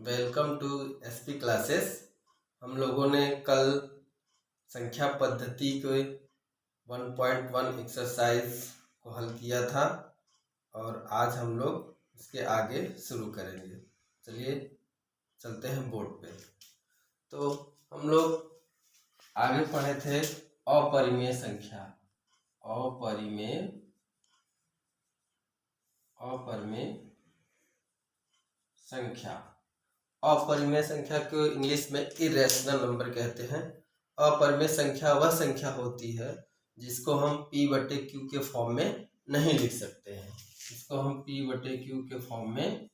Welcome to SP classes. हम लोगों ने कल संख्या पद्धति के 1.1 एक्सरसाइज को हल किया था और आज हम लोग इसके आगे शुरू करेंगे। चलिए चलते हैं बोर्ड पे। तो हम लोग आगे पढ़े थे अपरिमेय संख्या। अपरिमेय संख्या को इंग्लिश में इरेशनल नंबर कहते हैं। अपरिमेय संख्या वह संख्या होती है जिसको हम p/q के फॉर्म में नहीं लिख सकते हैं। इसको हम p/q के फॉर्म में,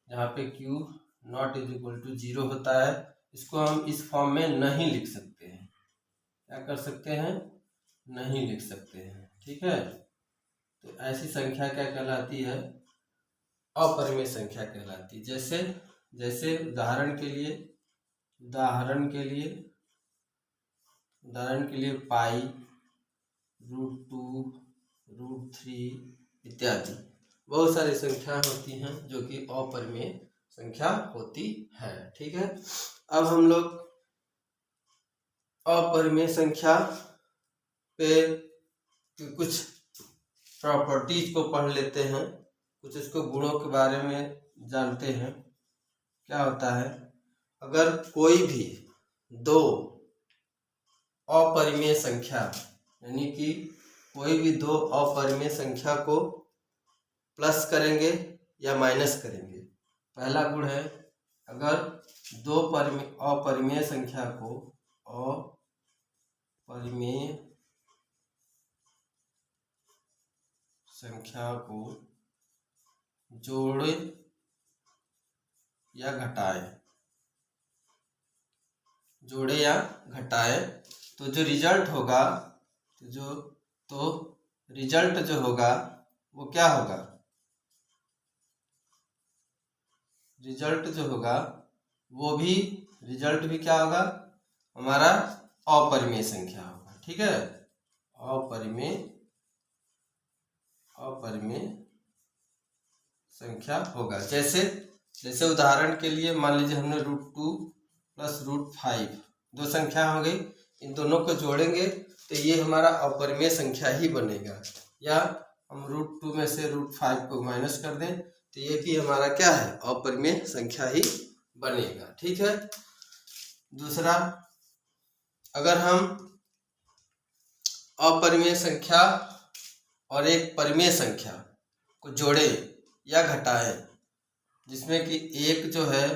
जहाँ पे q not is equal to 0 होता है, इसको हम इस फॉर्म में नहीं लिख सकते हैं। क्या कर सकते हैं? नहीं लिख सकते हैं। ठीक है, तो ऐसी संख्या क्या कहलाती है? अपरिमेय संख्या कहलाती है। जैसे उदाहरण के लिए पाई, √2, √3 इत्यादि बहुत सारी संख्या होती हैं जो कि अपरिमेय संख्या होती है। ठीक है, अब हम लोग अपरिमेय संख्या पे कुछ प्रॉपर्टीज को पढ़ लेते हैं, कुछ इसको गुणों के बारे में जानते हैं। क्या होता है? अगर कोई भी दो अपरिमेय संख्या, यानी कि कोई भी दो अपरिमेय संख्या को प्लस करेंगे या माइनस करेंगे। पहला गुण है, अगर दो अपरिमेय संख्या को जोड़े या घटाए तो जो रिजल्ट होगा, रिजल्ट जो होगा वो क्या होगा? रिजल्ट भी क्या होगा? हमारा अपरिमेय संख्या होगा। ठीक है, अपरिमेय संख्या होगा। जैसे उदाहरण के लिए मान लीजिए हमने √2 + √5 दो संख्या हो गई, इन दोनों को जोड़ेंगे तो ये हमारा अपरिमेय संख्या ही बनेगा। या हम √2 में से √5 को माइनस कर दें तो ये भी हमारा क्या है? अपरिमेय संख्या ही बनेगा। ठीक है, दूसरा, अगर हम अपरिमेय संख्या और एक परिमेय संख्या को जोड़े या घटाएं, जिसमें कि एक जो है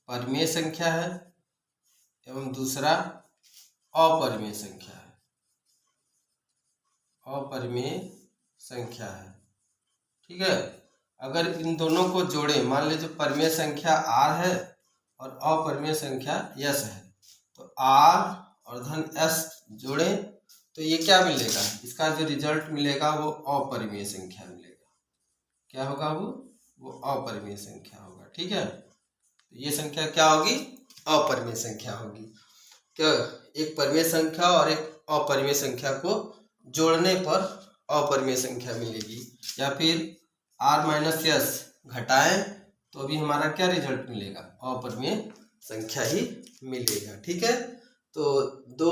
परिमेय संख्या है एवं दूसरा अपरिमेय संख्या है। ठीक है, अगर इन दोनों को जोड़े, मान लीजिए परिमेय संख्या r है और अपरिमेय संख्या s है, तो r और धन s जोड़े तो ये क्या मिलेगा? इसका जो रिजल्ट मिलेगा वो अपरिमेय संख्या मिलेगा। क्या होगा? वो अपरिमेय संख्या होगा। ठीक है, तो ये संख्या क्या होगी? अपरिमेय संख्या होगी। क्या? एक परिमेय संख्या और एक अपरिमेय संख्या को जोड़ने पर अपरिमेय संख्या मिलेगी, या फिर r - s घटाएं तो भी हमारा क्या रिजल्ट मिलेगा? अपरिमेय संख्या ही मिलेगा। ठीक है, तो दो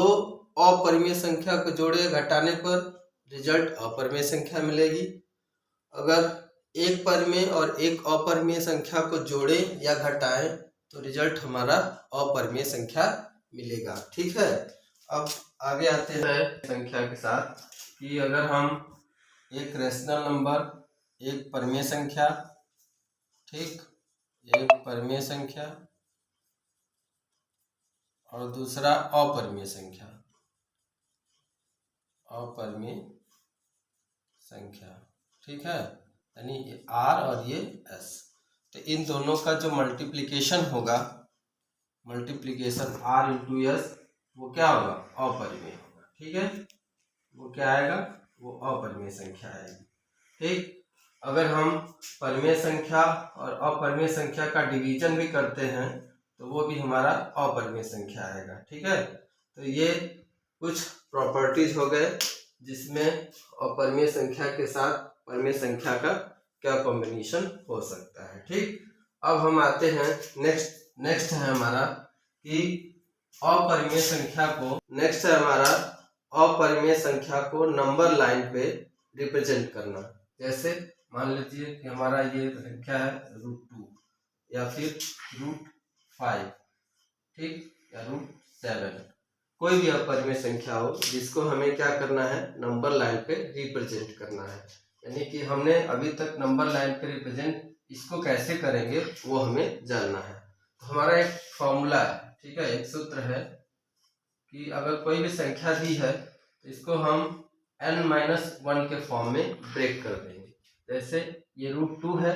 अपरिमेय संख्या को जोड़े घटाने पर रिजल्ट अपरिमेय संख्या मिलेगी। अगर एक परिमेय और एक अपरिमेय संख्या को जोड़े या घटाएं तो रिजल्ट हमारा अपरिमेय संख्या मिलेगा। ठीक है, अब आगे आते हैं संख्या के साथ कि अगर हम एक रेशनल नंबर, एक परिमेय संख्या, ठीक, एक परिमेय संख्या और दूसरा अपरिमेय संख्या, ठीक है, यानी ये r और ये s, तो इन दोनों का जो मल्टीप्लिकेशन होगा, मल्टीप्लिकेशन r × s, वो क्या होगा? अपरिमेय होगा। ठीक है, वो क्या आएगा? वो अपरिमेय संख्या आएगी। ठीक, अगर हम परिमेय संख्या और अपरिमेय संख्या का डिवीजन भी करते हैं तो वो भी हमारा अपरिमेय संख्या आएगा। ठीक है, तो ये कुछ प्रॉपर्टीज हो गए जिसमें अपरिमेय संख्या के साथ परिमेय संख्या का क्या कॉम्बिनेशन हो सकता है। ठीक, अब हम आते हैं नेक्स्ट है हमारा कि अपरिमेय संख्या को अपरिमेय संख्या को नंबर लाइन पे रिप्रेजेंट करना। जैसे मान लीजिए कि हमारा ये संख्या है √2 या फिर √5, ठीक, या √7, कोई भी अपरिमेय संख्या हो जिसको हमें क्या करना है, नंबर लाइन पे रिप्रेजेंट करना है। यानी कि हमने अभी तक नंबर लाइन पे रिप्रेजेंट इसको कैसे करेंगे वो हमें जानना है। तो हमारा एक फॉर्मूला है, ठीक है, एक सूत्र है कि अगर कोई भी संख्या दी है तो इसको हम n-1 के फॉर्म में ब्रेक कर देंगे। जैसे ये √2 है,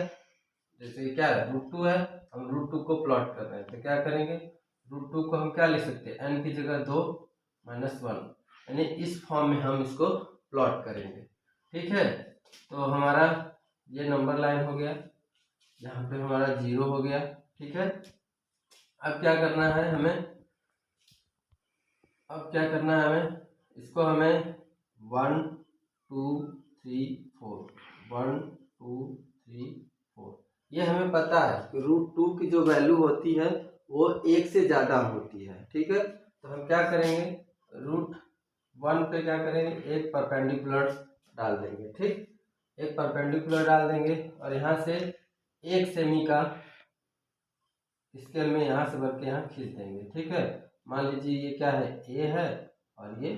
जैसे क्या है √2 है, हम √2 को प्लॉट कर रहे हैं तो क्या करेंगे, √2 को हम क्या लिख सकते हैं, n की जगह 2 - 1, यानी इस फॉर्म में हम इसको प्लॉट करेंगे। ठीक है, तो हमारा ये नंबर लाइन हो गया, यहाँ पे हमारा 0 हो गया। ठीक है, अब क्या करना है हमें, इसको हमें 1 2 3 4 1 2 3 4 ये हमें पता है कि √2 की जो वैल्यू होती है वो 1 से ज़्यादा होती है। ठीक है, तो हम क्या करेंगे, √1 पे क्या करेंगे, एक परपेंडिकुलर डाल देंगे। ठीक, एक परपेंडिकुलर डाल देंगे और यहाँ से 1 सेमी का स्केल में यहाँ से भर के यहाँ खींच देंगे। ठीक है, मान लीजिए ये क्या है, A है और ये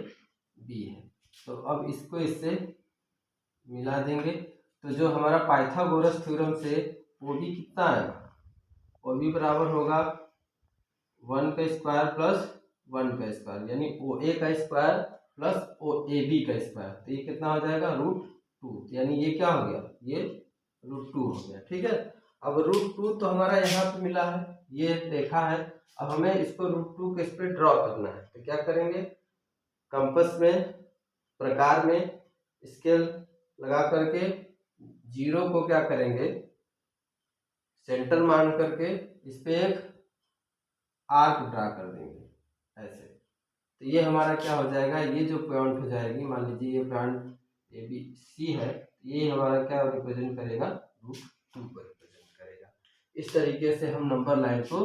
B है, तो अब इसको इससे मिला देंगे। तो जो हमारा पाइथागोरस थ्योरम से OB कितना आएगा, OB बराबर होगा 1 का स्क्वायर प्लस 1 का स्क्वायर, यानी OA का स्क्वायर प्लस OAB का स्क्वायर, तो ये कितना हो जाएगा, √2, यानी ये क्या हो गया, ये √2 हो गया। ठीक है, अब √2 तो हमारा यहाँ पे मिला है, ये रेखा है, अब हमें इसको √2 के इस पे ड्रॉ करना है। तो क्या करेंगे, कंपास में प्रकार में स्केल लगा करके 0 को क्या करेंगे, सेंटर मान करके इस पे एक आर्क ड्रा कर देंगे ऐसे। तो ये हमारा क्या हो जाएगा, ये जो पॉइंट हो जाएगी, मान लीजिए ये पॉइंट ABC है, ये हमारा क्या रिप्रेजेंट करेगा, √2 को रिप्रेजेंट करेगा। इस तरीके से हम नंबर लाइन को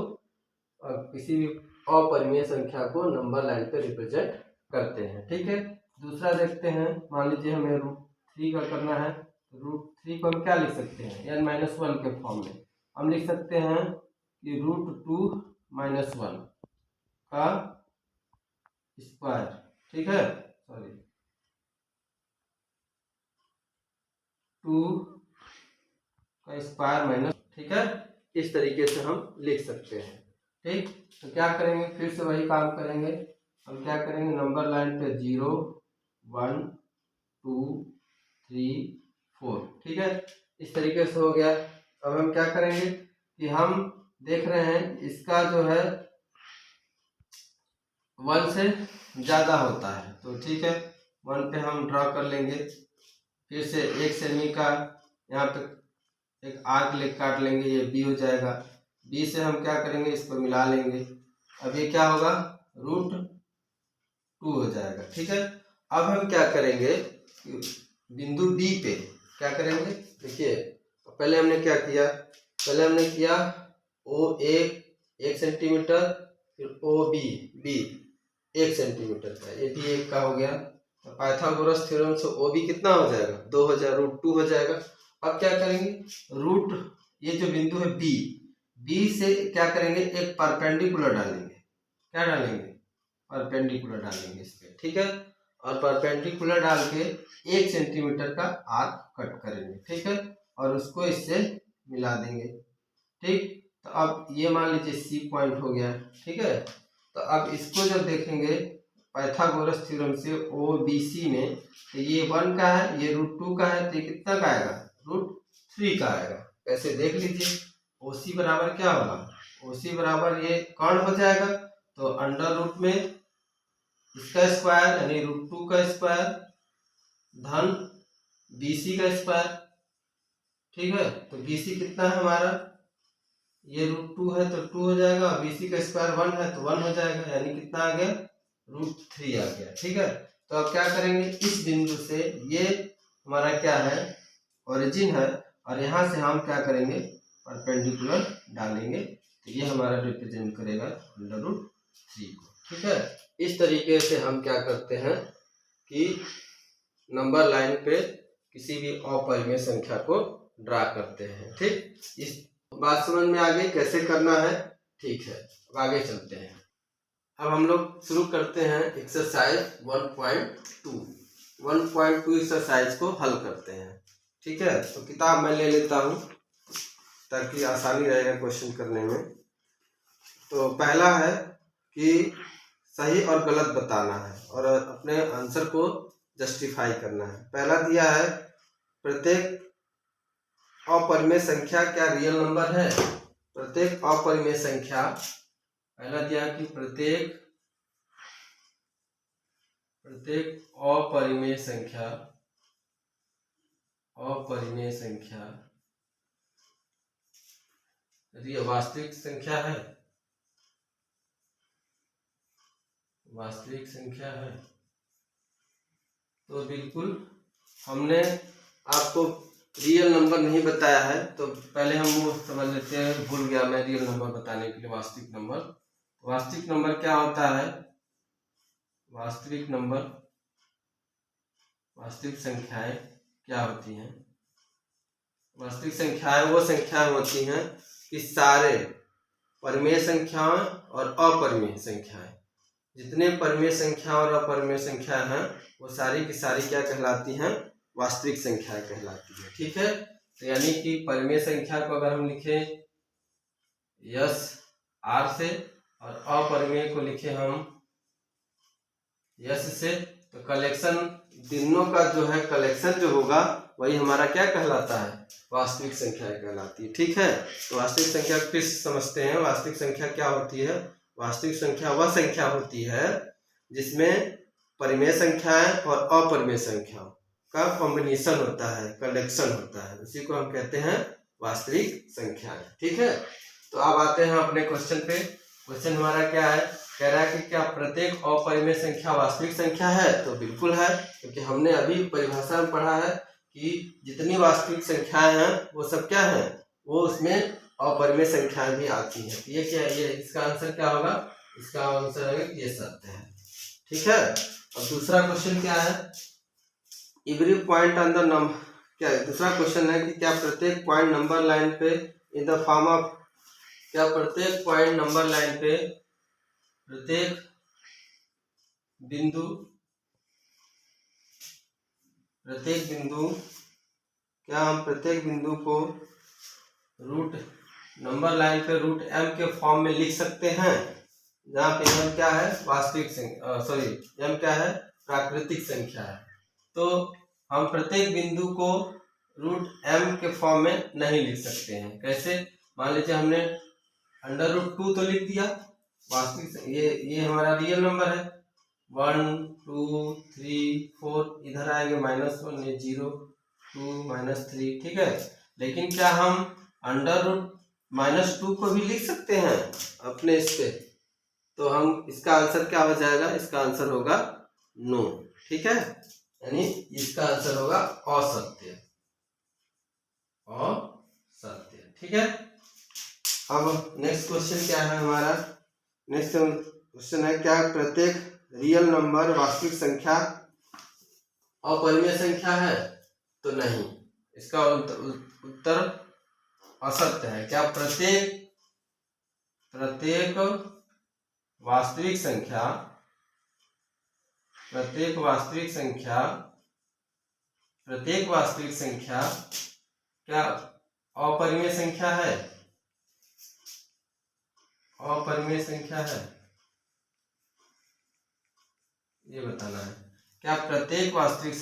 किसी भी अपरिमेय संख्या को नंबर लाइन पे रिप्रेजेंट करते हैं। ठीक है, दूसरा देखते हैं, मान लीजिए हमें √3 का करना है, √3 को हम क्या लिख सकते हैं, n-1 के फॉर्म में हम लिख सकते हैं कि √2 - 1 का स्क्वायर। ठीक है, सॉरी 2 का स्क्वायर माइनस, ठीक है, इस तरीके से हम लिख सकते हैं। ठीक, तो क्या करेंगे, फिर से वही काम करेंगे, हम क्या करेंगे, नंबर लाइन पे 0 1 2 3 4, ठीक है, इस तरीके से हो गया। अब हम क्या करेंगे कि हम देख रहे हैं इसका जो है 1 से ज़्यादा होता है, तो ठीक है 1 पे हम ड्रॉ कर लेंगे। फिर से 1 सेमी का यहाँ पे एक आर्क लेकर काट लेंगे, ये B हो जाएगा। B से हम क्या करेंगे, इसको मिला लेंगे, अब ये क्या होगा, √2 हो जाएगा। ठीक है, अब हम क्या करेंगे, बिंदु B पे क्या करेंगे, देखिए पहले हमने क्या किया, OA 1 सेंटीमीटर, फिर OB 1 सेंटीमीटर का, ये भी 1 का हो गया। तो पाइथागोरस थ्योरम से OB कितना हो जाएगा, 2 हो जाएगा, √2 हो जाएगा। अब क्या करेंगे, ये जो बिंदु है B से क्या करेंगे, एक परपेंडिकुलर डालेंगे, क्या डालेंगे, परपेंडिकुलर डालेंगे इस पे। ठीक है, और परपेंडिकुलर डाल के 1 सेंटीमीटर का आर्क कट करेंगे। ठीक है, और उसको इससे मिला देंगे। ठीक, तो अब ये मान लीजिए C पॉइंट हो गया। ठीक है, तो अब इसको जब देखेंगे पाइथागोरस थ्योरम से OBC में, तो ये 1 का है, ये √2 का है, तो ये कितना का आएगा, √3 का आएगा। ऐसे देख लीजिए OC बराबर क्या होगा, OC बराबर ये कौन हो जाएगा, तो अंडर रूट में इसका स्क्वायर यानी √2 का स्क्वायर धन BC का स्क्वायर। ठीक है, तो BC कितना है हमारा, ये √2 है तो 2 हो जाएगा, और BC का स्क्वायर 1 है तो 1 हो जाएगा, यानी कितना आ गया, √3 आ गया। ठीक है, तो अब क्या करेंगे, इस बिंदु से ये हमारा क्या है, ओरिजिन है, और यहाँ से हम क्या करेंगे, परपेंडिकुलर डालेंगे तो ये हमारा रिप्रेजेंट करेगा √3 को। ठीक है, इस तरीके से हम क्या करते हैं कि नंबर लाइन पे किसी भी अपरिमेय संख्या को ड्रा करते हैं। ठीक, इस बात समझ में आ गई कैसे करना है। ठीक है, अब आगे चलते हैं। अब हम लोग शुरू करते हैं एक्सरसाइज 1.2 एक्सरसाइज को हल करते हैं। ठीक है, तो किताब मैं ले लेता हूँ ताकि आसानी रहेगा क्वेश्चन करने में। तो पहला है कि सही और गलत बताना है और अपने आंसर को जस्टिफाई करना है। पहला दिया है प्रत्येक अपरिमेय संख्या क्या रियल नंबर है। प्रत्येक अपरिमेय संख्या, पहला दिया कि प्रत्येक अपरिमेय संख्या वास्तविक संख्या है। तो बिल्कुल हमने आपको रियल नंबर नहीं बताया है, तो पहले हम वो समझ लेते हैं, भूल गया मैं रियल नंबर बताने के लिए। वास्तविक नंबर क्या होता है? वास्तविक संख्याएं क्या होती हैं? वास्तविक संख्याएं वो संख्याएं होती हैं कि सारे परिमेय संख्याएं और अपरिमेय संख्याएं, जितने परिमेय संख्या और अपरिमेय संख्या हैं वो सारी की सारी क्या कहलाती हैं? वास्तविक संख्याएं कहलाती है। ठीक है, तो यानी कि परिमेय संख्या को अगर हम लिखें यस आर से और अपरिमेय को लिखे हम यस से, तो कलेक्शन दोनों का जो है कलेक्शन जो होगा वही हमारा क्या कहलाता है? वास्तविक संख्या कहलाती है। ठीक है, तो वास्तविक संख्या फिर समझते हैं। वास्तविक संख्या क्या होती है? वास्तविक संख्या वह संख्या होती है जिसमें परिमेय संख्याएं और अपरिमेय संख्याओं का कॉम्बिनेशन होता है, कलेक्शन होता है, उसी को हम कहते हैं वास्तविक संख्याएं। ठीक है, तो अब आते हैं अपने क्वेश्चन पे। क्वेश्चन हमारा क्या है? कह रहा है कि क्या प्रत्येक अपरिमेय संख्या वास्तविक संख्या है? तो बिल्कुल है, क्योंकि हमने अभी परिभाषा में पढ़ा है कि जितनी वास्तविक संख्याएं हैं वो सब क्या है? वो उसमें अपरिमेय संख्याएं भी आती हैं। ये क्या है? ये इसका आंसर क्या होगा? इसका आंसर है ये सत्य है। ठीक है, अब दूसरा क्वेश्चन क्या है? Every point on the number, क्या है दूसरा क्वेश्चन है कि क्या प्रत्येक पॉइंट नंबर लाइन पे इन द फॉर्म ऑफ, क्या प्रत्येक पॉइंट नंबर लाइन पे प्रत्येक बिंदु क्या हम प्रत्येक बिंदु को नंबर लाइन पे √m के फॉर्म में लिख सकते हैं, जहाँ पे m क्या है? वास्तविक संख्या, सॉरी m क्या है? प्राकृतिक संख्या है। तो हम प्रत्येक बिंदु को √m के फॉर्म में नहीं लिख सकते हैं। कैसे? मान लीजिए हमने √2 तो लिख दिया, वास्तविक ये हमारा रियल नंबर है। 1 2 3 4 इधर आएंगे -1, ये 0 2 -3। ठीक है, लेकिन क्या हम √-2 को भी लिख सकते हैं अपने इस पे? तो हम इसका आंसर क्या हो जाएगा? इसका आंसर होगा नो। ठीक है, यानी इसका आंसर होगा असत्य। ठीक है, अब नेक्स्ट क्वेश्चन क्या है हमारा? नेक्स्ट क्वेश्चन है क्या प्रत्येक रियल नंबर वास्तविक संख्या अपरिमेय संख्या है? तो नहीं, इसका उत्तर असत्य है। क्या प्रत्येक वास्तविक संख्या क्या अपरिमेय संख्या है? अपरिमेय संख्या है, ये बताना है। क्या प्रत्येक वास्तविक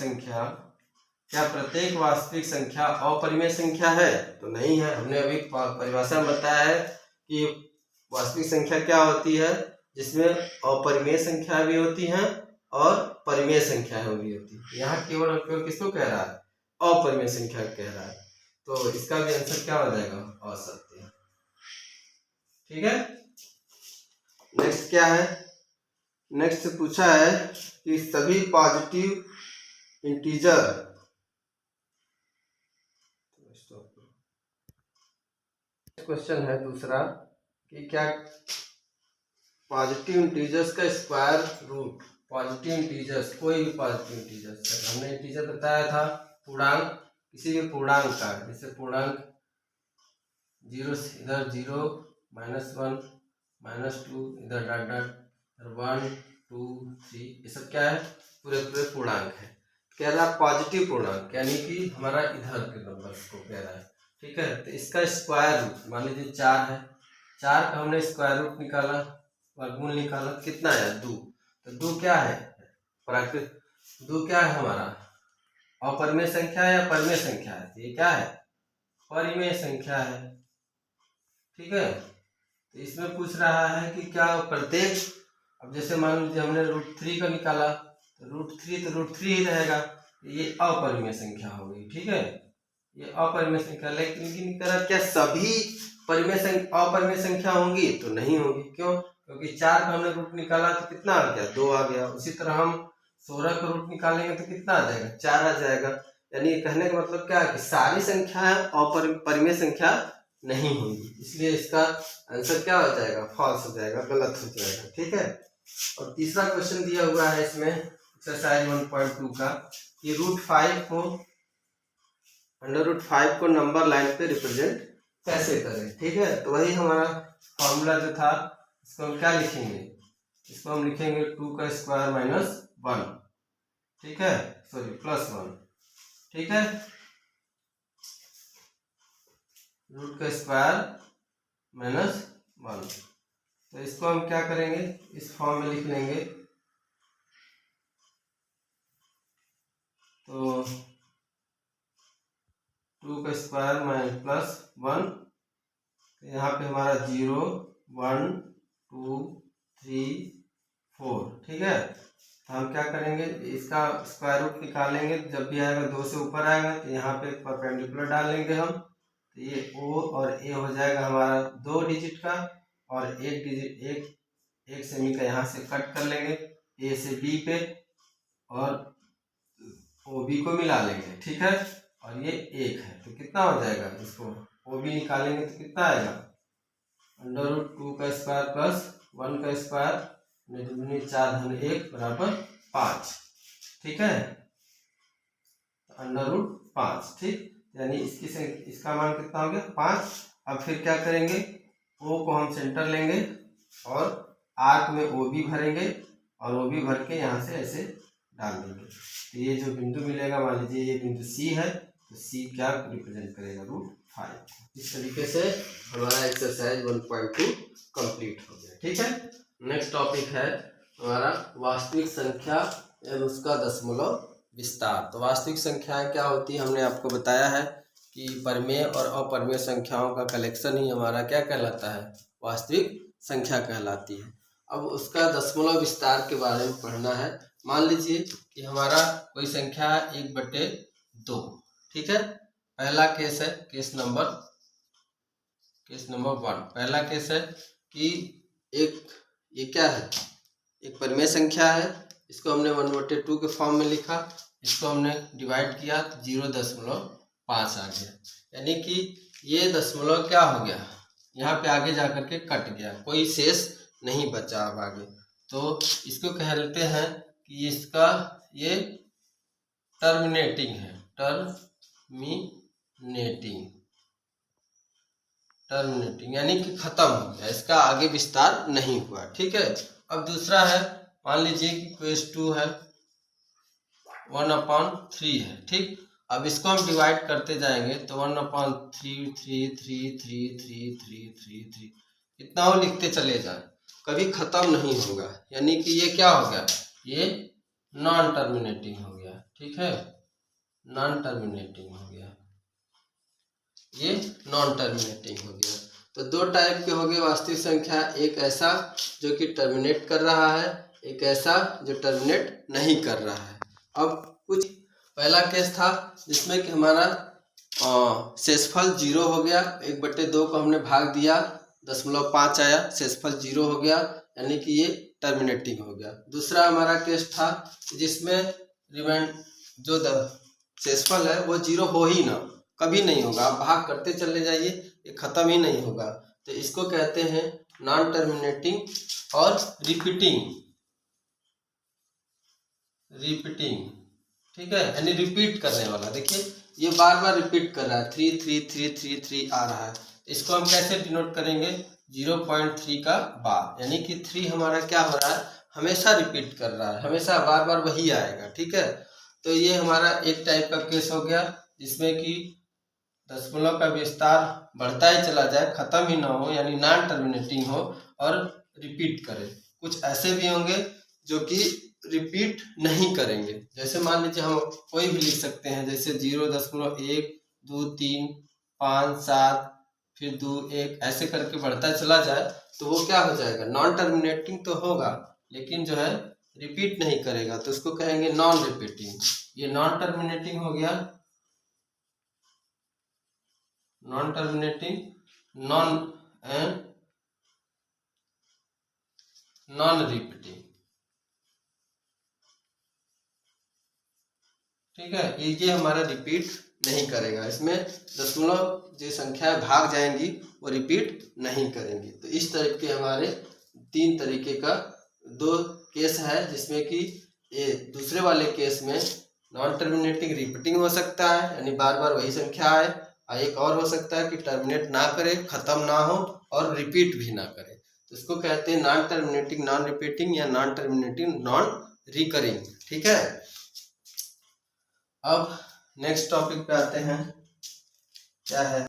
संख्या अपरिमेय संख्या है? तो नहीं है। हमने अभी परिभाषा में बताया है कि वास्तविक संख्या क्या होती है? जिसमें अपरिमेय संख्या भी होती हैं और परिमेय संख्याएं भी होती है। यहाँ केवल किसको कह रहा है? अपरिमेय संख्या कह रहा है, तो इसका भी आंसर क्या हो जाएगा? असत्य। ठीक है, नेक्स्ट क्या है? नेक्स्ट पूछा है कि सभी पॉजिटिव इंटीजर नेक्स्ट क्वेश्चन है दूसरा कि क्या पॉजिटिव इंटीजर्स का स्क्वायर रूट, पॉजिटिव इंटीजर्स, कोई भी पॉजिटिव इंटीजर्स, हमने इंटीजर बताया था पूर्णांक, किसी भी पूर्णांक का, जैसे पूर्णांक 0 इधर 0 -1 -2 इधर डॉट डॉट 1 2 3, ये सब क्या है, पूरे पूरे पूर्णांक है। कह रहा है पॉजिटिव पूर्णांक, यानी कि हमारा इधर के नंबर्स को कह रहा है, ठीक है। तो इसका स्क्वायर रूट मान लीजिए 4 है, 4 का हमने स्क्वायर रूट निकाला, वर्गमूल निकाला, कितना है 2। तो 2 क्या है, प्राकृत 2 क्या है हमारा, अपरिमेय संख्या है या परिमेय संख्या है, ये क्या है, परिमेय संख्या है, ठीक है। तो इसमें पूछ रहा है कि क्या प्रत्येक, अब जैसे मान लीजिए हमने √3 का निकाला, तो √3 तो √3 ही रहेगा, ये अपरिमेय संख्या हो गई, ठीक है, ये अपरिमेय संख्या। लेकिन क्या सभी अपरिमेय संख्या होंगी, तो नहीं होगी, क्यों, क्योंकि 4 का हमने रूट निकाला तो कितना आ गया, 2 आ गया। उसी तरह हम 16 का रूट निकालेंगे तो कितना आ जाएगा, 4 आ जाएगा। यानी कहने का मतलब क्या है कि सारी संख्याएं अपरिमेय संख्या नहीं होंगी, इसलिए इसका आंसर क्या हो जाएगा, फॉल्स हो जाएगा, गलत हो जाएगा, ठीक है। और तीसरा क्वेश्चन दिया हुआ है इसमें एक्सरसाइज 1.2 का कि √5 को नंबर लाइन पे रिप्रेजेंट कैसे करें, ठीक है। तो वही हमारा फॉर्मूला जो था, इसको हम क्या लिखेंगे, इसको हम लिखेंगे 2 का स्क्वायर -1, ठीक है, सॉरी +1, ठीक है, रूट का स्क्वायर -1। तो इसको हम क्या करेंगे, इस फॉर्म में लिख लेंगे। तो 2 का स्क्वायर +1, तो यहाँ पे हमारा 0 1 2 3 4, ठीक है। तो हम क्या करेंगे, इसका स्क्वायर रूट निकालेंगे, जब भी आएगा 2 से ऊपर आएगा तो यहाँ पे परपेंडिकुलर डाल लेंगे हम, तो ये O और A हो जाएगा हमारा 2 डिजिट का, और 1 डिजिट एक सेमी का यहाँ से कट कर लेंगे A से B पे, और OB को मिला लेंगे, ठीक है, और ये 1 है, तो कितना हो जाएगा, इसको OB निकालेंगे तो कितना आएगा, √2 का स्क्वायर +1 का स्क्वायर 4 बराबर 5, ठीक है, √5, ठीक। यानी इसका मान कितना हो गया, 5। अब फिर क्या करेंगे, O को हम सेंटर लेंगे और आर्क में OB भरेंगे, और OB भर के यहाँ से ऐसे डाल देंगे। तो ये जो बिंदु मिलेगा, मान लीजिए ये बिंदु C है, तो C क्या रिप्रेजेंट करेगा, √5। इस तरीके से हमारा एक्सरसाइज 1.2 कंप्लीट हो गया, ठीक है। नेक्स्ट टॉपिक है हमारा वास्तविक संख्या एवं उसका दशमलव विस्तार। तो वास्तविक संख्याएं क्या होती है, हमने आपको बताया है कि परिमेय और अपरिमेय संख्याओं का कलेक्शन ही हमारा क्या कहलाता है, वास्तविक संख्या कहलाती है। अब उसका दशमलव विस्तार के बारे में पढ़ना है। मान लीजिए कि हमारा कोई संख्या 1/2, ठीक है। पहला केस है, केस नंबर 1। पहला केस है कि ये क्या है, एक परिमेय संख्या है, इसको हमने 1/2 के फॉर्म में लिखा, इसको हमने डिवाइड किया तो 0.5 आ गया, यानी कि ये दशमलव क्या हो गया, यहाँ पे आगे जाकर के कट गया, कोई शेष नहीं बचा अब आगे। तो इसको कहते हैं कि इसका ये टर्मिनेटिंग है, टर्मिनेटिंग यानी कि खत्म हो गया, इसका आगे विस्तार नहीं हुआ, ठीक है। अब दूसरा है, मान लीजिए कि केस 2 है, 1/3 है, ठीक। अब इसको हम डिवाइड करते जाएंगे तो 1/3 3 3 3 3 3 3 3 इतना वो लिखते चले जाए, कभी खत्म नहीं होगा, यानी कि ये क्या हो गया, ये नॉन टर्मिनेटिंग हो गया, ठीक है, नॉन टर्मिनेटिंग हो गया, ये नॉन टर्मिनेटिंग हो गया। तो 2 टाइप के हो गए वास्तविक संख्या, एक ऐसा जो कि टर्मिनेट कर रहा है, एक ऐसा जो टर्मिनेट नहीं कर रहा है। अब कुछ पहला केस था जिसमें कि हमारा शेषफल 0 हो गया, 1/2 को हमने भाग दिया, 0.5 आया, शेषफल 0 हो गया, यानी कि ये टर्मिनेटिंग हो गया। दूसरा हमारा केस था जिसमें जो शेषफल है वो 0 हो ही ना, कभी नहीं होगा, आप भाग करते चले जाइए ये खत्म ही नहीं होगा। तो इसको कहते हैं नॉन टर्मिनेटिंग और रिपीटिंग, ठीक है, यानी रिपीट करने वाला। देखिए ये बार बार रिपीट कर रहा है, 3 3 3 3 3 आ रहा है। इसको हम कैसे डिनोट करेंगे, 0.3 का बार, यानी कि 3 हमारा क्या हो रहा है, हमेशा रिपीट कर रहा है, हमेशा बार बार वही आएगा। ठीक है, तो ये हमारा एक टाइप का केस हो गया जिसमें कि दशमलव का विस्तार बढ़ता ही चला जाए, खत्म ही ना हो, यानी नॉन टर्मिनेटिंग हो और रिपीट करे। कुछ ऐसे भी होंगे जो कि रिपीट नहीं करेंगे, जैसे मान लीजिए हम कोई भी लिख सकते हैं, जैसे 0.1 2 3 5 7 फिर 2 1 ऐसे करके बढ़ता चला जाए, तो वो क्या हो जाएगा, नॉन टर्मिनेटिंग तो होगा लेकिन जो है रिपीट नहीं करेगा, तो उसको कहेंगे नॉन रिपीटिंग। ये नॉन टर्मिनेटिंग हो गया, नॉन टर्मिनेटिंग, नॉन रिपीटिंग। ठीक है, ये हमारा रिपीट नहीं करेगा, इसमें दशमलव जो संख्या भाग जाएंगी वो रिपीट नहीं करेंगी। तो इस तरह के हमारे 3 तरीके का 2 केस है, जिसमें कि ये दूसरे वाले केस में नॉन टर्मिनेटिंग रिपीटिंग हो सकता है, यानी बार बार वही संख्या आए, और एक और हो सकता है कि टर्मिनेट ना करे, खत्म ना हो और रिपीट भी ना करे। तो इसको कहते हैं नॉन टर्मिनेटिंग नॉन रिपीटिंग या नॉन टर्मिनेटिंग नॉन रिकरिंग। ठीक है, अब नेक्स्ट टॉपिक पे आते हैं, क्या है,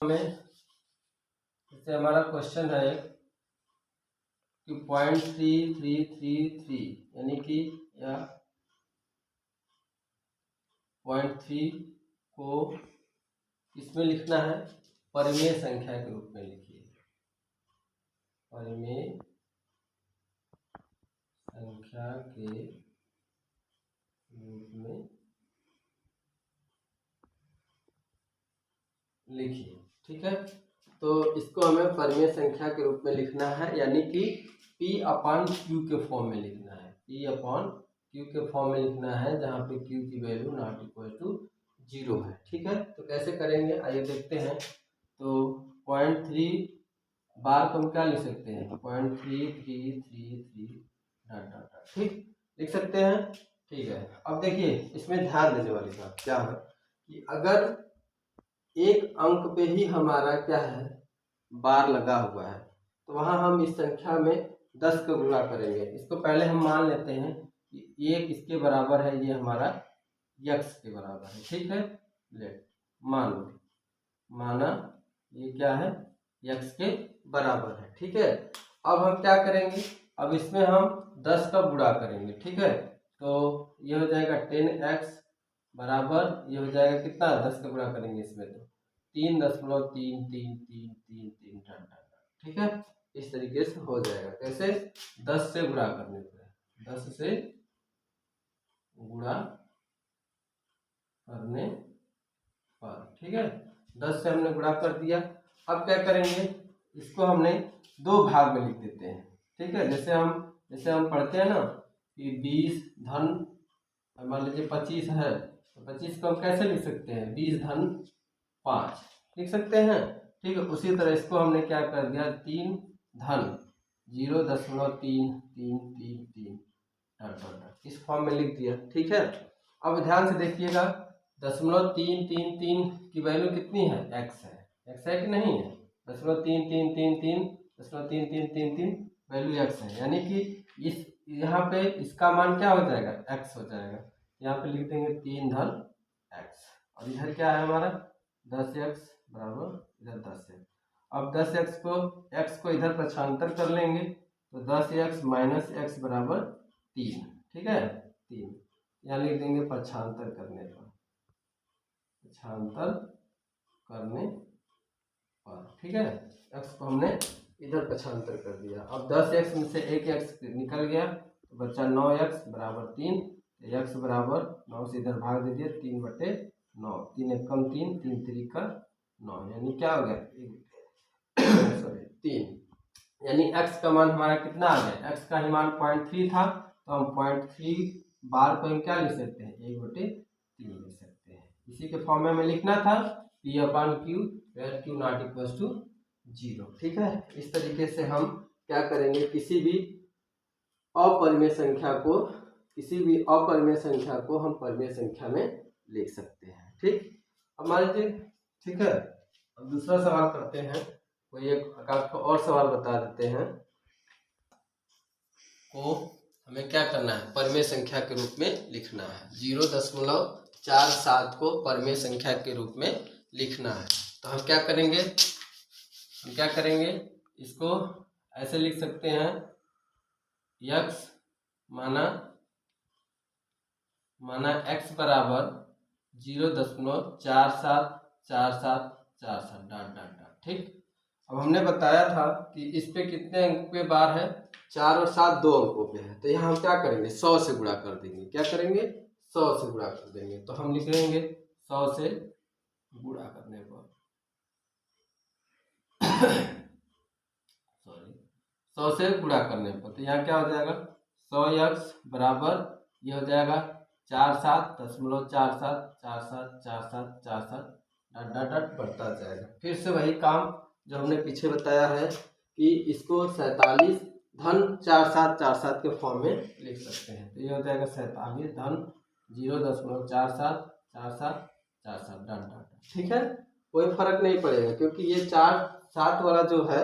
हमें जैसे हमारा क्वेश्चन है कि 0.3333 यानी कि या 0.3 को इसमें लिखना है, परिमेय संख्या के रूप में लिखिए, परिमेय संख्या के रूप में लिखिए। ठीक है, तो इसको हमें परिमेय संख्या के रूप में लिखना है, यानी कि P/Q के फॉर्म में लिखना है, P/Q के फॉर्म में लिखना है, जहाँ पे Q की वैल्यू नॉट इक्वल टू 0 है। ठीक है, तो कैसे करेंगे आइए देखते हैं। तो 0.3 बार को हम क्या लिख सकते हैं, 0.3333 डॉट डॉट डॉट, ठीक लिख सकते हैं। ठीक है, अब देखिए इसमें ध्यान देने वाली बात क्या है कि अगर एक अंक पे ही हमारा क्या है, बार लगा हुआ है, तो वहां हम इस संख्या में 10 का गुणा करेंगे। इसको पहले हम मान लेते हैं कि 1 इसके बराबर है, ये हमारा x के बराबर है। ठीक है, लेट मान लो, माना ये क्या है, x के बराबर है। ठीक है, अब हम क्या करेंगे, अब इसमें हम 10 का गुणा करेंगे। ठीक है, तो ये हो जाएगा 10x बराबर, ये हो जाएगा कितना, 10 का गुणा करेंगे इसमें तो 3.333333। ठीक है, इस तरीके से हो जाएगा, कैसे, 10 से गुणा करने पर, 10 से गुणा करने पर। ठीक है, 10 से हमने गुणा कर दिया। अब क्या करेंगे, इसको हमने 2 भाग में लिख देते हैं। ठीक है, जैसे हम पढ़ते हैं ना कि 20 धन, मान लीजिए 25 है, तो 25 को हम कैसे लिख सकते हैं, 20 धन 5 लिख सकते हैं। ठीक है, उसी तरह इसको हमने क्या कर दिया, 3 धन 0.3333 इस फॉर्म में लिख दिया। ठीक है, अब ध्यान से देखिएगा, 0.333 की वैल्यू कितनी है, x है कि नहीं है, 0.3333 वैल्यू x है, यानी कि इस यहाँ पे इसका मान क्या हो जाएगा, x हो जाएगा। यहाँ पे लिख देंगे 3 धन x, और इधर क्या है हमारा 10x बराबर इधर 10x। अब 10x को इधर पक्षांतर कर लेंगे, तो 10x माइनस x बराबर 3। ठीक है, 3 यहाँ लिख देंगे पक्षांतर करने पर, ठीक है, x को हमने इधर पक्षांतर कर दिया। अब 10x में से एक x निकल गया, तो बच्चा 9x बराबर 3, x बराबर 9 से इधर भाग दे दिया, 3/9, 3 1 कम 3, 3 3 का 9, यानी क्या हो गया सॉरी 3, यानी x का मान हमारा कितना आ गया, x का ही मान 0.3 था, तो हम 0.3 बार को हम क्या लिख सकते हैं, 1/3 लिख सकते हैं। इसी के फॉर्म में हमें लिखना था P/Q where Q not equal to 0। ठीक है, इस तरीके से हम क्या करेंगे, किसी भी अपरिमेय संख्या को हम परिमेय संख्या में लिख सकते हैं। ठीक, अब मान लीजिए, ठीक है, अब दूसरा सवाल करते हैं, कोई एक आपको और सवाल बता देते हैं को हमें क्या करना है, परिमेय संख्या के रूप में लिखना है। 0.47 को परिमेय संख्या के रूप में लिखना है। तो हम क्या करेंगे, इसको ऐसे लिख सकते हैं, x माना x बराबर 0.474747 डॉट डॉट डॉट। ठीक, अब हमने बताया था कि इस पे कितने अंक पे बार है, 4 और 7 2 अंकों पे है। तो यहाँ हम क्या करेंगे, 100 से गुणा कर देंगे। क्या करेंगे, 100 से गुणा कर देंगे। तो हम लिख लेंगे 100 से गुणा करने पर 100 से गुणा करने पर तो यहाँ क्या हो जाएगा, 100x बराबर ये हो जाएगा 47.47474747 डॉट डॉट डॉट बढ़ता जाएगा। फिर से वही काम जो हमने पीछे बताया है कि इसको 47 धन 4747 के फॉर्म में लिख सकते हैं। तो ये हो जाएगा 47 धन 0.474747 डॉट डॉट। ठीक है, कोई फर्क नहीं पड़ेगा क्योंकि ये 4 7 वाला जो है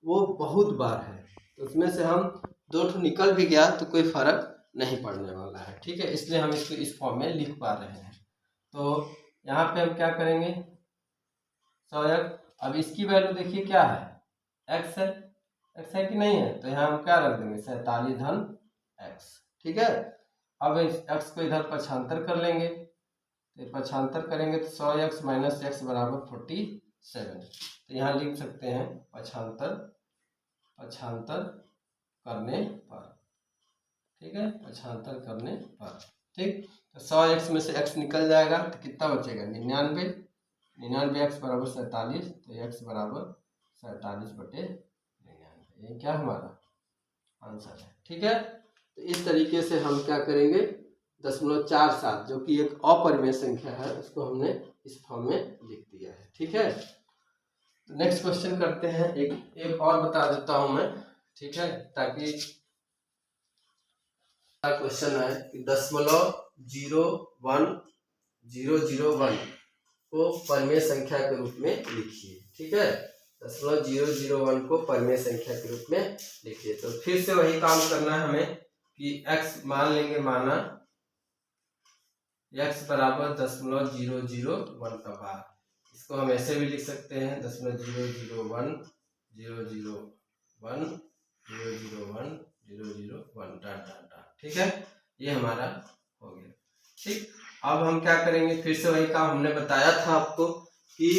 वो बहुत बार है, तो उसमें से हम 2 ठो निकल भी गया तो कोई फर्क नहीं पड़ने वाला है। ठीक है, इसलिए हम इसको इस फॉर्म में लिख पा रहे हैं। तो यहाँ पे हम क्या करेंगे, 100x, अब इसकी वैल्यू देखिए क्या है, x है, x है कि नहीं है, तो यहाँ हम क्या रख देंगे 47 धन x। ठीक है, अब इस x को इधर पक्षांतर कर लेंगे, तो पक्षांतर करेंगे तो 100x माइनस x बराबर 47। तो यहाँ लिख सकते हैं पक्षांतर करने पर। ठीक है, पक्षांतर करने पर। ठीक, तो 100x में से x निकल जाएगा तो कितना बचेगा, 99x बराबर 47। तो x बराबर 47/99, ये क्या हमारा आंसर है। ठीक है, तो इस तरीके से हम क्या करेंगे, 0.47 जो कि एक अपरिमेय संख्या है उसको हमने इस फॉर्म में लिख दिया है। ठीक है, तो नेक्स्ट क्वेश्चन करते हैं। एक और बता देता हूं मैं, ठीक है, ताकि क्वेश्चन है कि 0.01001 को परिमेय संख्या के रूप में लिखिए। ठीक है, 0.001 को परिमेय संख्या के रूप में लिखिए। तो फिर से वही काम करना है हमें कि x मान लेंगे, माना x बराबर 0.001 का बार। इसको हम ऐसे भी लिख सकते हैं 0.001 डॉट डॉट डॉट। ठीक है, ये हमारा हो गया। ठीक, अब हम क्या करेंगे, फिर से वही काम हमने बताया था आपको कि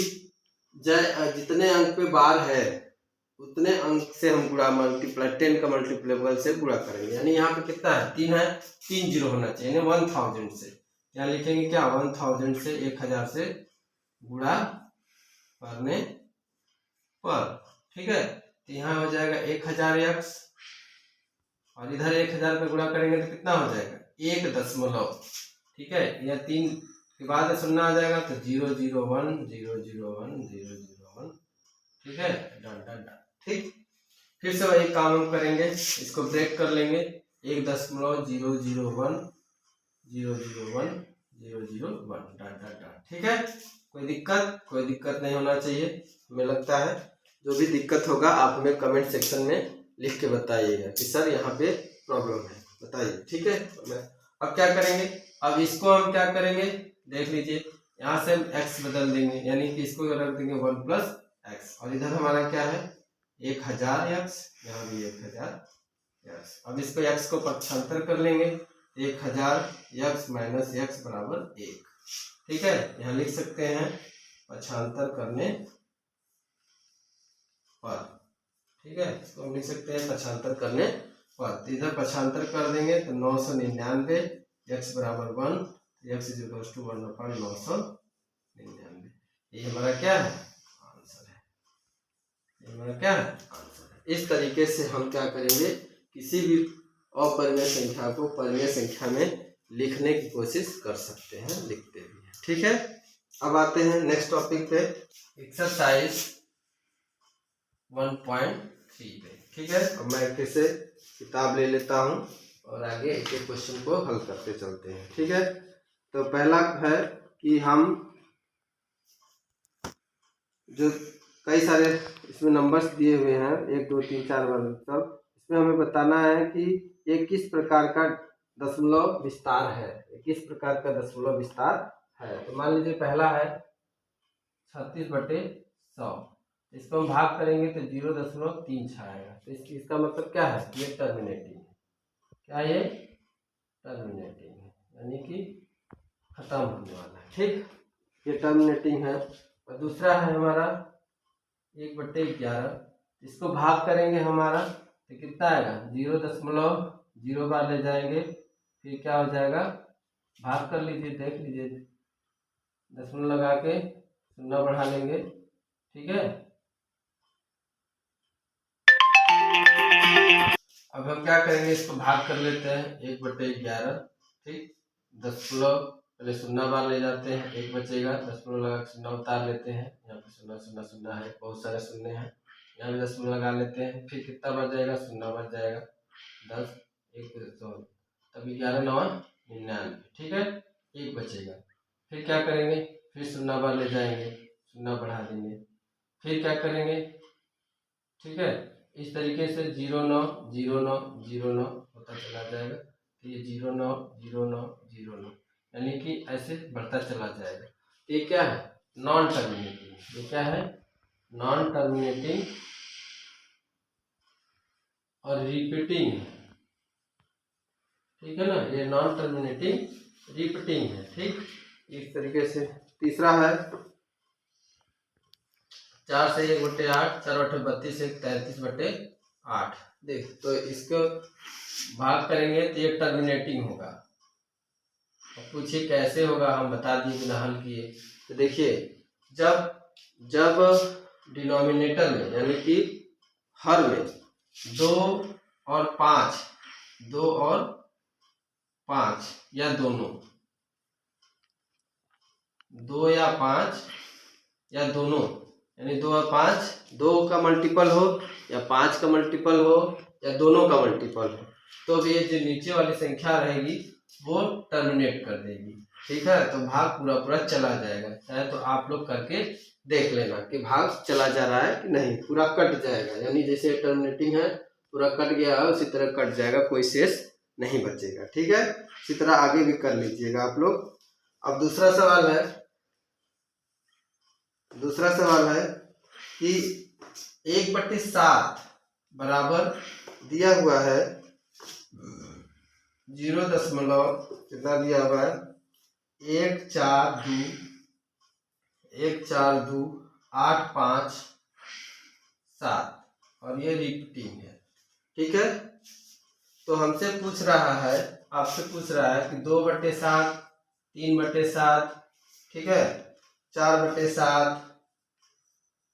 जितने अंक पे बार है उतने अंक से हम गुणा मल्टीप्लाई 10 का मल्टीप्लेबल से गुणा करेंगे। यानी यहाँ पे कितना है, 3 है, 3 जीरो होना चाहिए, यानी 1000 से। यहाँ लिखेंगे क्या, 1000 से 1000 से गुणा करने पर। ठीक है, तो यहाँ हो जाएगा 1000x और इधर 1000 पे गुणा करेंगे तो कितना हो जाएगा, 1 दशमलव। ठीक है, यह 3 के बाद सुनना आ जाएगा तो 001 ठीक है, डॉट डॉट डॉट। ठीक, फिर से वही काम हम करेंगे, इसको ब्रेक कर लेंगे, 1.001 डॉट डॉट डॉट। ठीक है, कोई दिक्कत नहीं होना चाहिए। हमें लगता है जो भी दिक्कत होगा आप हमें कमेंट सेक्शन में लिख के बताइएगा कि सर यहाँ पे प्रॉब्लम है, बताइए। ठीक है, अब क्या करेंगे, अब इसको हम क्या करेंगे, देख लीजिए, यहाँ से हम x बदल देंगे, यानी कि इसको रख देंगे 1 + x, और इधर हमारा क्या है 1000x, यहाँ भी 1000x। अब इसको x को पक्षांतर कर लेंगे, 1000x माइनस x बराबर 1। ठीक है, यहाँ लिख सकते हैं पक्षांतर करने पर। ठीक है, इसको हम लिख सकते हैं पक्षांतर करने पर। तो इधर पक्षांतर कर देंगे तो 999, x बराबर 1, x = 1/999। ये हमारा क्या है, आंसर है। ये हमारा क्या है, आंसर है। इस तरीके से हम क्या करेंगे, किसी भी अपरिमेय संख्या को परिमेय संख्या में लिखने की कोशिश कर सकते हैं, लिखते भी हैं। ठीक है। अब आते हैं नेक्स्ट टॉपिक पे, एक्सरसाइज 1.3 पे। ठीक है, अब मैं फिर से किताब ले लेता हूँ और आगे एक एक क्वेश्चन को हल करते चलते हैं। ठीक है, तो पहला है कि हम जो कई सारे इसमें नंबर्स दिए हुए हैं 1 2 3 4 वाले सब, इसमें हमें बताना है कि ये किस प्रकार का दशमलव विस्तार है, किस प्रकार का दशमलव विस्तार है। तो मान लीजिए पहला है 36/100, इसको हम भाग करेंगे तो 0.36 आएगा। तो इसका मतलब क्या है, ये टर्मिनेटिंग है। क्या ये टर्मिनेटिंग है, यानी कि खत्म होने वाला है। ठीक, ये टर्मिनेटिंग है। और दूसरा है हमारा 1/11, इसको भाग करेंगे हमारा तो कितना आएगा, 0.0 बार ले जाएंगे, फिर क्या हो जाएगा, भाग कर लीजिए, देख लीजिए, दशमलव लगा के 0 बढ़ा लेंगे। ठीक है, अब हम क्या करेंगे, इसको भाग कर लेते हैं 1/11। ठीक, दशमलव पहले 0 बार ले जाते हैं, 1 बचेगा, दशमलव लगा के 0 उतार लेते हैं, यहाँ पे 0 0 0 है, बहुत सारे 0 हैं, यहाँ भी दशमलव लगा लेते हैं, फिर कितना बच जाएगा, 0 बच जाएगा, 10 1 तभी 11 9 99। ठीक है, 1 बचेगा, फिर क्या करेंगे, फिर 0 बार ले जाएंगे, 0 बढ़ा देंगे, फिर क्या करेंगे। ठीक है, इस तरीके से 0 9 0 9 0 9 होता चला जाएगा। तो ये 0 9 0 9 0 9, यानी कि ऐसे बढ़ता चला जाएगा। ये क्या है, नॉन टर्मिनेटिंग। ये क्या है, नॉन टर्मिनेटिंग और रिपीटिंग है। ठीक है ना, ये नॉन टर्मिनेटिंग रिपीटिंग है। ठीक, इस तरीके से। तीसरा है 4 से 1/8, 4/32 से 33/8। देख, तो इसको भाग करेंगे तो ये टर्मिनेटिंग होगा। अब पूछिए कैसे होगा, हम बता दिए बिना हल किए। तो देखिए, जब डिनोमिनेटर में यानी कि हर में 2 और 5 या दोनों, 2 या 5 या दोनों, यानी 2 और 5, 2 का मल्टीपल हो या 5 का मल्टीपल हो या दोनों का मल्टीपल हो, तो ये जो नीचे वाली संख्या रहेगी वो टर्मिनेट कर देगी। ठीक है, तो भाग पूरा पूरा चला जाएगा। चाहे तो आप लोग करके देख लेना कि भाग चला जा रहा है कि नहीं, पूरा कट जाएगा, यानी जैसे टर्मिनेटिंग है पूरा कट गया है उसी तरह कट जाएगा, कोई शेष नहीं बचेगा। ठीक है, इसी तरह आगे भी कर लीजिएगा आप लोग। अब दूसरा सवाल है कि 1/7 बराबर दिया हुआ है 0 दशमलव कितना दिया हुआ है, 1 4 2 8 5 7, और ये रिपीटिंग है। ठीक है, तो हमसे पूछ रहा है, आपसे पूछ रहा है कि 2/7, 3/7, ठीक है, 4/7,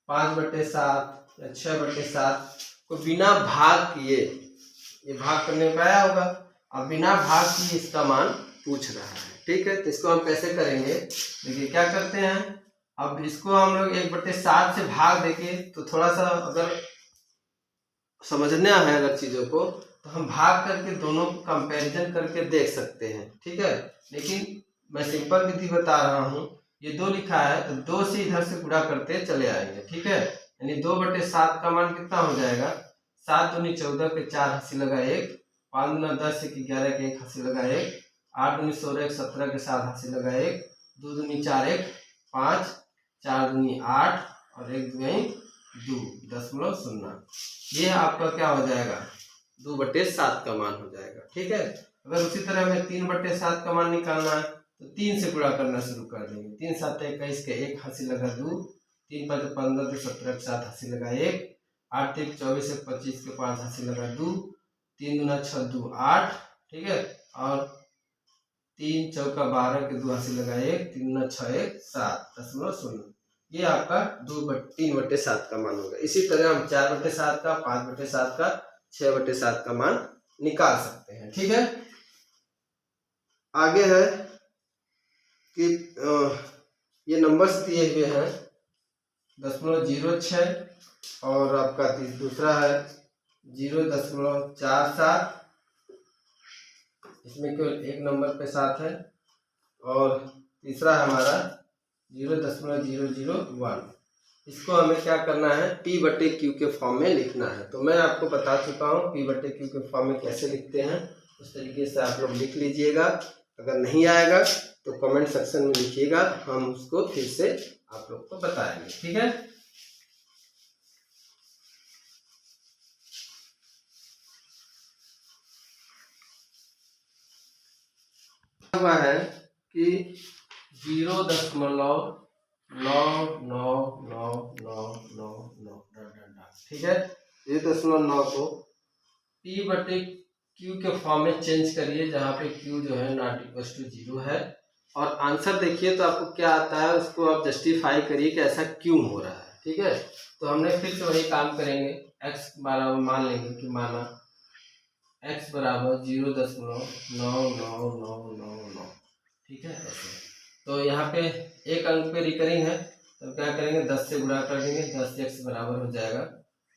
5/7 या 6/7 को बिना भाग किए, ये भाग करने पे आया होगा, अब बिना भाग किए इसका मान पूछ रहा है। ठीक है, तो इसको हम कैसे करेंगे, देखिए क्या करते हैं, अब इसको हम लोग 1/7 से भाग देंगे तो थोड़ा सा अगर समझना है अगर चीज़ों को, तो हम भाग करके दोनों को कंपैरिजन करके देख सकते हैं। ठीक है, लेकिन मैं सिंपल विधि बता रहा हूँ, ये 2 लिखा है तो 2 से इधर से गुणा करते चले आएंगे। ठीक है, यानी 2/7 का मान कितना हो जाएगा, 7 दूनी 14 के 4 हंसी लगा 1, 5 दूना 10 के 11 के 1 हंसी लगा 1, 8 दूनी 16 के 17 के 7 हंसी लगा 1, 2 दूनी 4 1 5, 4 दूनी 8 और 1 दूनी 2.0। ये आपका क्या हो जाएगा, 2/7 का मान हो जाएगा। ठीक है, अगर उसी तरह हमें 3/7 का मान निकालना है तो 3 से गुणा करना शुरू कर देंगे। 3 7 21 के 1 हंसी लगा 2, 3 5 15 के 17 के 7 हंसी लगा 1, 8 3 24 के 25 के 5 हंसी लगा 2, 3 दूना 6 2 8। ठीक है, और 3 चौका 12 के 2 हंसी लगा 1, 3 दूना 6 1 7.0। ये आपका 3/7 का मान होगा। इसी तरह हम 4/7 का, 5/7 का, 6/7 का मान निकाल सकते हैं। ठीक है, आगे है कि ये नंबर्स दिए हुए हैं 0.06 और आपका दूसरा है 0.47, इसमें केवल एक नंबर पे साथ है, और तीसरा हमारा 0.001। इसको हमें क्या करना है, P/Q के फॉर्म में लिखना है। तो मैं आपको बता चुका हूँ P/Q के फॉर्म में कैसे लिखते हैं, उस तरीके से आप लोग लिख लीजिएगा। अगर नहीं आएगा तो कमेंट सेक्शन में लिखिएगा, हम उसको फिर से आप लोग को बताएंगे, ठीक है। हुआ है कि 0.99999, ठीक है। 0.9 को P/Q के फॉर्म में चेंज करिए, जहाँ पे Q जो है नॉट इक्वल टू 0 है, और आंसर देखिए तो आपको क्या आता है, उसको आप जस्टिफाई करिए कि ऐसा क्यों हो रहा है, ठीक है। तो हमने फिर से वही काम करेंगे, x बराबर मान लेंगे कि माना x बराबर 0.99999, ठीक है ऐसे। तो यहाँ पे एक अंक पे रिकरिंग है, तो क्या करेंगे 10 से गुणा कर देंगे, 10x बराबर हो जाएगा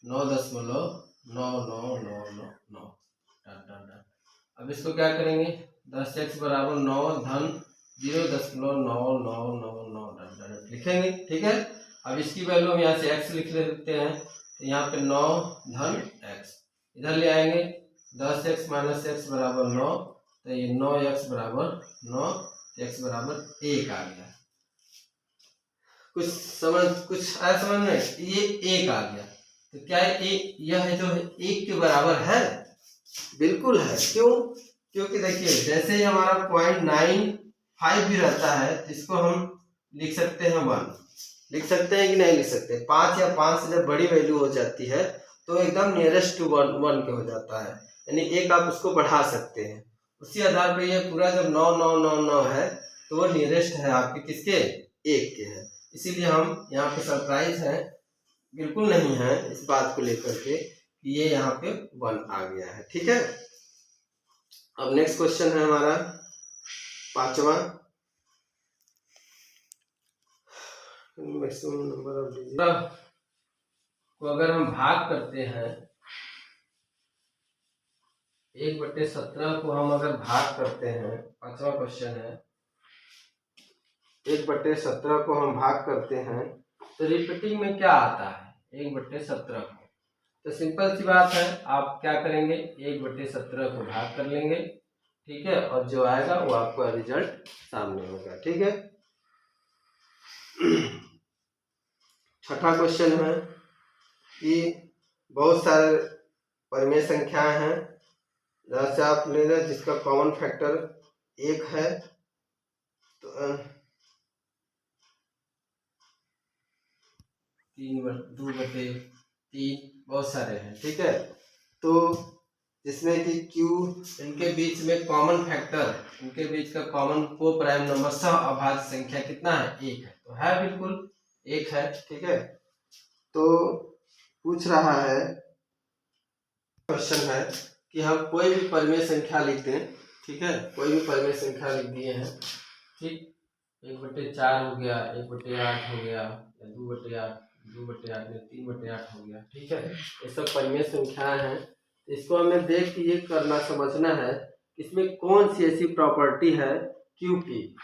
9.9999। अब इसको क्या करेंगे, 10x बराबर 9 धन 0.9999 लिखेंगे, ठीक है। अब इसकी वैल्यू हम यहाँ से x लिख लेते हैं, तो यहाँ पे 9 धन x इधर ले आएंगे, 10x माइनस x बराबर 9, तो ये 9x बराबर 9, x बराबर 1 आ गया। कुछ आया समझ में, ये 1 आ गया। तो क्या यह है जो 1 के बराबर है, बिल्कुल है। क्यों? क्योंकि देखिए जैसे ही हमारा 0.95 भी रहता है, इसको हम लिख सकते हैं 1, लिख सकते हैं कि नहीं लिख सकते। 5 या 5 से जब बड़ी वैल्यू हो जाती है तो एकदम नियरेस्ट टू 1 के हो जाता है, यानी एक आप उसको बढ़ा सकते हैं। उसी आधार पर ये पूरा जब 9999 है तो वो नियरेस्ट है आपके किसके, 1 के है। इसीलिए हम यहाँ पे सरप्राइज है, बिल्कुल नहीं है इस बात को लेकर के कि ये यहाँ पे 1 आ गया है, ठीक है। अब नेक्स्ट क्वेश्चन है हमारा 5वां, मैक्सिमम नंबर ऑफ डिजिट को अगर हम भाग करते हैं, 1/17 को हम अगर भाग करते हैं, 5वां क्वेश्चन है, 1/17 को हम भाग करते हैं तो रिपीटिंग में क्या आता है 1/17 को। तो सिंपल सी बात है, आप क्या करेंगे 1/17 को भाग कर लेंगे, ठीक है, और जो आएगा वो आपका रिजल्ट सामने होगा, ठीक है। 6वां क्वेश्चन है कि बहुत सारे परिमेय संख्याएं हैं, जैसे आप ले रहे जिसका कॉमन फैक्टर 1 है, तो 2/3 बहुत सारे हैं, ठीक है। तो जिसमें कि Q इनके बीच में कॉमन फैक्टर, इनके बीच का कॉमन को प्राइम नंबर सह अभाज्य संख्या कितना है, 1 है। तो है बिल्कुल 1 है, ठीक है। तो पूछ रहा है, क्वेश्चन है कि हम कोई भी परिमेय संख्या लिख दें, ठीक है, कोई भी परिमेय संख्या लिख दिए हैं, ठीक, 1/4 हो गया, 1/8 हो गया, या 2/8, 2/8 में 3/8 हो गया, ठीक है। ये सब परिमेय संख्याएं हैं। इसको हमें देख के ये करना समझना है इसमें कौन सी ऐसी प्रॉपर्टी है Q की,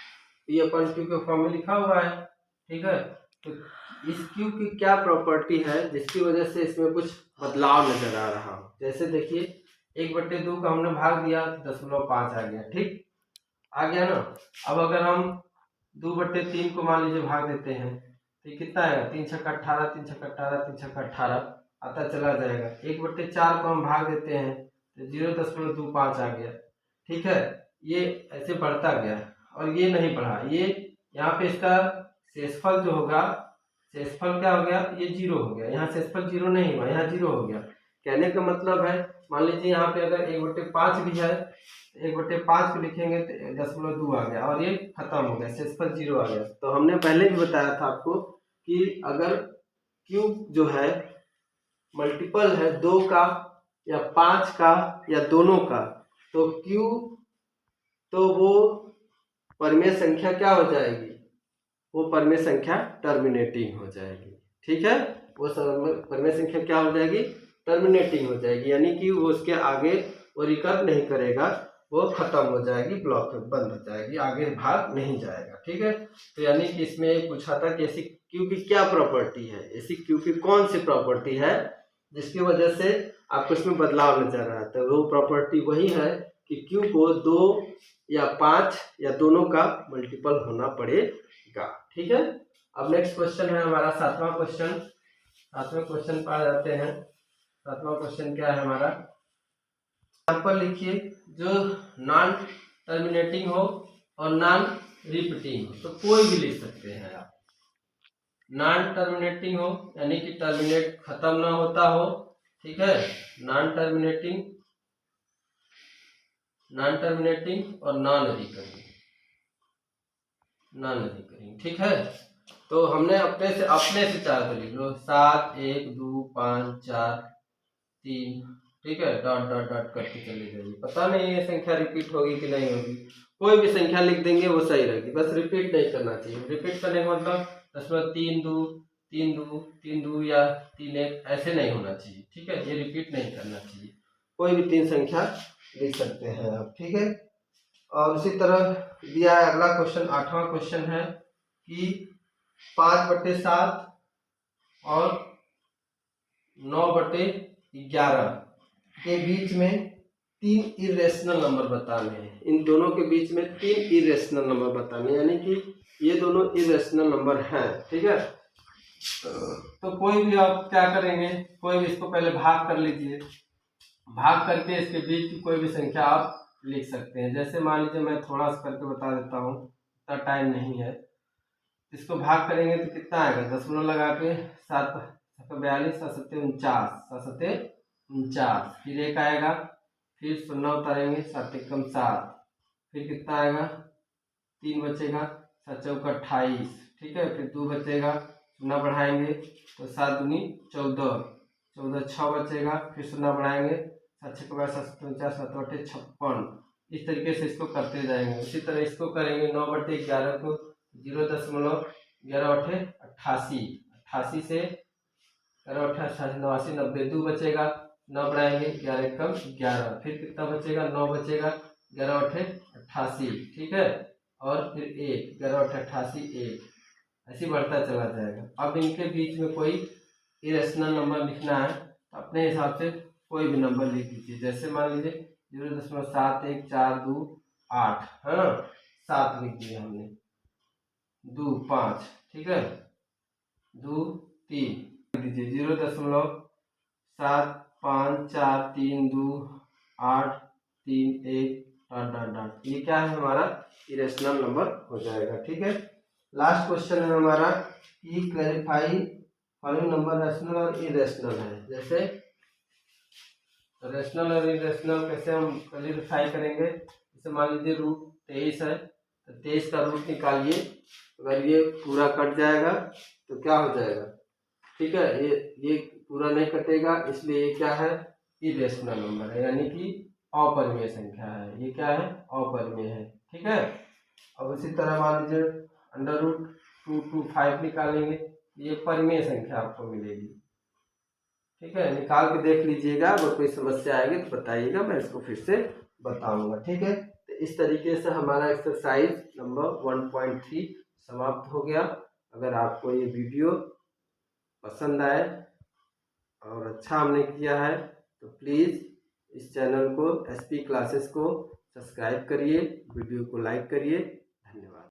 P अपन Q के फॉर्म में लिखा हुआ है, ठीक है। तो इस Q की क्या प्रॉपर्टी है जिसकी वजह से इसमें कुछ बदलाव नजर आ रहा हो। जैसे देखिए 1/2 का हमने भाग दिया, 0.5 आ गया, ठीक आ गया ना। अब अगर हम 2/3 को मान लीजिए भाग देते हैं तो कितना आएगा, 3 छक्का 18, 3 छक्का 18, 3 छक्का 18 आता चला जाएगा। 1/4 को हम भाग देते हैं तो 0.25 आ गया, ठीक है। ये ऐसे बढ़ता गया और ये नहीं बढ़ा, ये यहाँ पे इसका शेषफल जो होगा, शेषफल क्या हो गया, ये 0 हो गया। यहाँ शेषफल 0 नहीं हुआ, यहाँ 0 हो गया। कहने का मतलब है, मान लीजिए यहाँ पे अगर 1/5 भी है, 1/5 को लिखेंगे तो 0.2 आ गया और ये खत्म हो गया, शेषफल 0 आ गया। तो हमने पहले भी बताया था आपको कि अगर Q जो है मल्टीपल है 2 का या 5 का या दोनों का, तो Q तो वो परिमेय संख्या क्या हो जाएगी, वो परमेय संख्या टर्मिनेटिंग हो जाएगी। ठीक है, वो परमेय संख्या क्या हो जाएगी, टर्मिनेटिंग हो जाएगी, यानी कि वो उसके आगे वो रिकर्व नहीं करेगा, वो खत्म हो जाएगी, ब्लॉक बंद हो जाएगी, आगे भाग नहीं जाएगा। ठीक है, तो यानी कि इसमें एक पूछा था कि ऐसी क्यू की क्या प्रॉपर्टी है, ऐसी क्यू की कौन सी प्रॉपर्टी है जिसकी वजह से आपको इसमें बदलाव नजर आ रहा है। तो वो प्रॉपर्टी वही है कि क्यू को 2 या 5 या दोनों का मल्टीपल होना पड़ेगा। ठीक है, अब नेक्स्ट क्वेश्चन है हमारा 7वां क्वेश्चन। 7वें क्वेश्चन पर आ जाते हैं। 7वां क्वेश्चन क्या है हमारा, यहाँ पर लिखिए जो नॉन टर्मिनेटिंग हो और नॉन रिपीटिंग हो, तो कोई भी लिख सकते हैं आप। नॉन टर्मिनेटिंग हो यानी कि टर्मिनेट खत्म ना होता हो, ठीक है, नॉन टर्मिनेटिंग और नॉन रिकरिंग, ठीक है। तो हमने अपने से चार को लिख लो, 7 1 2 5 4 3, ठीक है, डॉट डॉट डॉट करके चली जाएगी। पता नहीं ये संख्या रिपीट होगी कि नहीं होगी, कोई भी संख्या लिख देंगे वो सही रहेगी, बस रिपीट नहीं करना चाहिए। रिपीट करने का मतलब 3 2 3 2 3 2 या 3 1 ऐसे नहीं होना चाहिए। ठीक है, ये रिपीट नहीं करना चाहिए, कोई भी 3 संख्या लिख सकते हैं आप। ठीक है, और उसी तरह दिया है अगला क्वेश्चन, 8वां क्वेश्चन है कि 5/7 और 9/11 के बीच में 3 इरेशनल नंबर बताने हैं। इन दोनों के बीच में 3 इरेशनल नंबर बताने, यानी कि ये दोनों इरेशनल नंबर हैं। ठीक है, तो कोई भी आप क्या करेंगे, कोई भी इसको पहले भाग कर लीजिए, भाग करके इसके बीच की कोई भी संख्या आप लिख सकते हैं। जैसे मान लीजिए मैं थोड़ा सा करके बता देता हूँ, इतना टाइम नहीं है। इसको भाग करेंगे तो कितना आएगा, दशमलव लगा के 7 42 7 49 7 49, फिर 1 आएगा, फिर 0 उतारेंगे, 7 एकम 7, फिर कितना आएगा 3 बचेगा, 7 चौका 28, ठीक है, फिर 2 बचेगा, 0 बढ़ाएंगे तो 7 दूनी 14, 14 6 बचेगा, फिर 0 बढ़ाएंगे, 7 6 7 49 7 8 56। इस तरीके से इसको करते जाएंगे। उसी तरह इसको करेंगे 9/11 को 0.11 88, 88 से 88 90 2 बचेगा, 9 बढ़ाएंगे 11 एकम 11, फिर कितना बचेगा 9 बचेगा, 11 88, ठीक है, और फिर 1 11 88 1, ऐसे बढ़ता चला जाएगा। अब इनके बीच में कोई इरेशनल नंबर लिखना है तो अपने हिसाब से कोई भी नंबर लिख दीजिए। जैसे मान लीजिए 0.7142 8 है ना, 7 लिख दिया हमने, 2 5, ठीक है, 2 3 दीजिए, 0.7543 2 8 3 1 डॉट डॉट डॉट, ये क्या है हमारा इरेशनल नंबर हो जाएगा। ठीक है, लास्ट क्वेश्चन है हमारा कि क्लैरिफाई फॉलोइंग नंबर रैशनल और इरेशनल है। जैसे रैशनल और इरेशनल कैसे हम क्लैरिफाई करेंगे, जैसे मान लीजिए रूट 23 है तो 23 का रूट निकालिए, अगर ये पूरा कट जाएगा तो क्या हो जाएगा, ठीक है, ये पूरा नहीं कटेगा, इसलिए ये क्या है इरेशनल नंबर है, यानी कि अपरिमेय संख्या है। ये क्या है, अपरिमेय है। ठीक है, अब इसी तरह मान लीजिए √225 निकालेंगे, ये परिमेय संख्या आपको मिलेगी। ठीक है, निकाल के देख लीजिएगा, अगर कोई समस्या आएगी तो बताइएगा, मैं इसको फिर से बताऊंगा। ठीक है, तो इस तरीके से हमारा एक्सरसाइज नंबर 1.3 समाप्त हो गया। अगर आपको ये वीडियो पसंद आए और अच्छा हमने किया है तो प्लीज़ इस चैनल को SP क्लासेस को सब्सक्राइब करिए, वीडियो को लाइक करिए। धन्यवाद।